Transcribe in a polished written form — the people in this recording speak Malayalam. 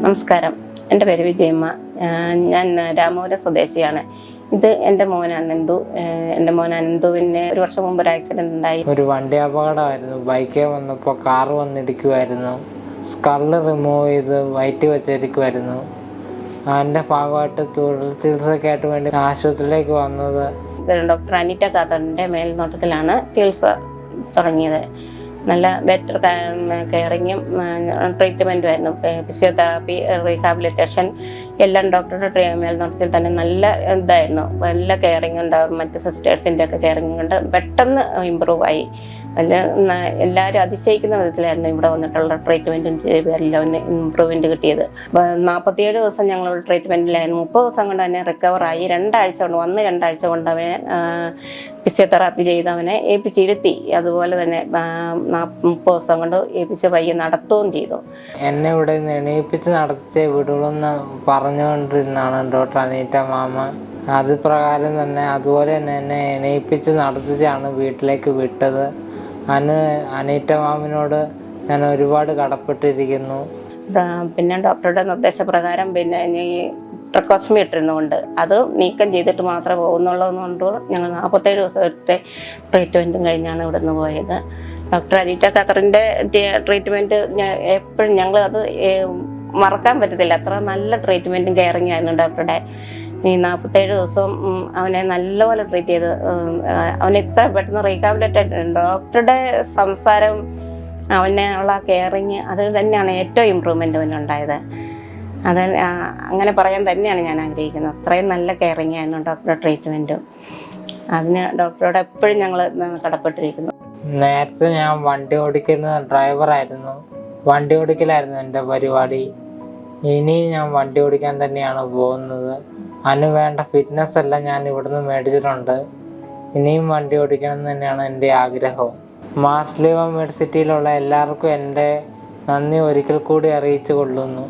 നമസ്കാരം, എൻ്റെ പേര് വിജയമ്മ. ഞാൻ രാമപുരം സ്വദേശിയാണ്. ഇത് എൻ്റെ മോൻ അനന്തു. എൻ്റെ മോൻ അനന്തുവിന് ഒരു വർഷം മുമ്പ് ഒരു ആക്സിഡന്റ് ഉണ്ടായി. ഒരു വണ്ടി അപകടമായിരുന്നു. ബൈക്കേ വന്നപ്പോൾ കാറ് വന്നിടിക്കുമായിരുന്നു. സ്കള് റിമൂവ് ചെയ്ത് വയറ്റി വെച്ചിരിക്കുമായിരുന്നു. അതിൻ്റെ ഭാഗമായിട്ട് തുടർ ചികിത്സയ്ക്കായിട്ട് വേണ്ടി ആശുപത്രിയിലേക്ക് വന്നത്. ഡോക്ടർ അനിറ്റ ഖാദറിൻ്റെ മേൽനോട്ടത്തിലാണ് ചികിത്സ തുടങ്ങിയത്. നല്ല ബെറ്റർ കെയറിങ്ങും ട്രീറ്റ്മെൻറ്റുമായിരുന്നു. ഫിസിയോതെറാപ്പി, റീഹാബിലിറ്റേഷൻ എല്ലാം ഡോക്ടറുടെ മേൽനോട്ടത്തിൽ തന്നെ നല്ല ഇതായിരുന്നു. നല്ല കെയറിങ് ഉണ്ടാവും. മറ്റ് സിസ്റ്റേഴ്സിൻ്റെ ഒക്കെ കെയറിങ് കൊണ്ട് പെട്ടെന്ന് ഇമ്പ്രൂവ് ആയി. എല്ലാവരും അതിശയിക്കുന്ന വിധത്തിലായിരുന്നു ഇവിടെ വന്നിട്ടുള്ള ട്രീറ്റ്മെൻറ്റിൻ്റെ പേരിൽ അവന് ഇമ്പ്രൂവ്മെൻറ്റ് കിട്ടിയത്. 47 ദിവസം ഞങ്ങൾ ട്രീറ്റ്മെൻറ്റിലായിരുന്നു. 30 ദിവസം കൊണ്ട് തന്നെ റിക്കവറായി. 2 ആഴ്ച കൊണ്ട് 2 ആഴ്ച കൊണ്ട് അവനെ ഫിസിയോതെറാപ്പി ചെയ്ത് അവനെ ഏൽപ്പിച്ചിരുത്തി. അതുപോലെ തന്നെ 30 ദിവസം കൊണ്ട് ഏൽപ്പിച്ച് പയ്യെ നടത്തുകയും ചെയ്തു. എന്നെ ഇവിടെ നിന്ന് എണീപ്പിച്ച് നടത്തിയ വിടുള്ളെന്ന് പറഞ്ഞുകൊണ്ടിരുന്നാണ് ഡോക്ടർ അനീറ്റ മാമ. അത് പ്രകാരം തന്നെ അതുപോലെ തന്നെ എന്നെ എണീപ്പിച്ച് നടത്തിച്ചാണ് വീട്ടിലേക്ക് വിട്ടത്. അനീറ്റ മാമിനോട് ഞാൻ ഒരുപാട് കടപ്പെട്ടിരിക്കുന്നു. പിന്നെ ഡോക്ടറുടെ നിർദ്ദേശപ്രകാരം പിന്നെ ഈ ട്രക്കോസ്റ്റമി ഇട്ടിരുന്നുകൊണ്ട് അത് നീക്കം ചെയ്തിട്ട് മാത്രമേ പോകുന്നുള്ളതുകൊണ്ട് ഞങ്ങൾ 47 ദിവസത്തെ ട്രീറ്റ്മെൻറ്റും കഴിഞ്ഞാണ് ഇവിടെ നിന്ന് പോയത്. ഡോക്ടർ അനീറ്റ ഖാദറിൻ്റെ ട്രീറ്റ്മെൻറ്റ് എപ്പോഴും ഞങ്ങൾ അത് മറക്കാൻ പറ്റത്തില്ല. അത്ര നല്ല ട്രീറ്റ്മെൻറ്റും കെയറിങ് ആയിരുന്നു ഡോക്ടറുടെ. ഈ 47 ദിവസം അവനെ നല്ലപോലെ ട്രീറ്റ് ചെയ്ത് അവനെ ഇത്ര പെട്ടെന്ന് റീഹാബിലിറ്റേറ്റ്. ഡോക്ടറുടെ സംസാരം, അവനെ ഉള്ള കെയറിങ്, അത് തന്നെയാണ് ഏറ്റവും ഇമ്പ്രൂവ്മെൻ്റ് അവനുണ്ടായത്. അത് അങ്ങനെ പറയാൻ തന്നെയാണ് ഞാൻ ആഗ്രഹിക്കുന്നത്. അത്രയും നല്ല കെയറിങ് ആയിരുന്നു ഡോക്ടറുടെ ട്രീറ്റ്മെൻറ്റും. അതിന് ഡോക്ടറോട് എപ്പോഴും ഞങ്ങൾ കടപ്പെട്ടിരിക്കുന്നു. നേരത്തെ ഞാൻ വണ്ടി ഓടിക്കുന്ന ഡ്രൈവറായിരുന്നു. വണ്ടി ഓടിക്കലായിരുന്നു എൻ്റെ പരിപാടി. ഇനി ഞാൻ വണ്ടി ഓടിക്കാൻ തന്നെയാണ് പോകുന്നത്. അതിന് വേണ്ട ഫിറ്റ്നസ് എല്ലാം ഞാൻ ഇവിടുന്ന് മേടിച്ചിട്ടുണ്ട്. ഇനിയും വണ്ടി ഓടിക്കണം എന്ന് തന്നെയാണ് എൻ്റെ ആഗ്രഹവും. മാർസ്ലീവ മെഡിസിറ്റിയിലുള്ള എല്ലാവർക്കും എൻ്റെ നന്ദി ഒരിക്കൽ കൂടി അറിയിച്ചു കൊള്ളുന്നു.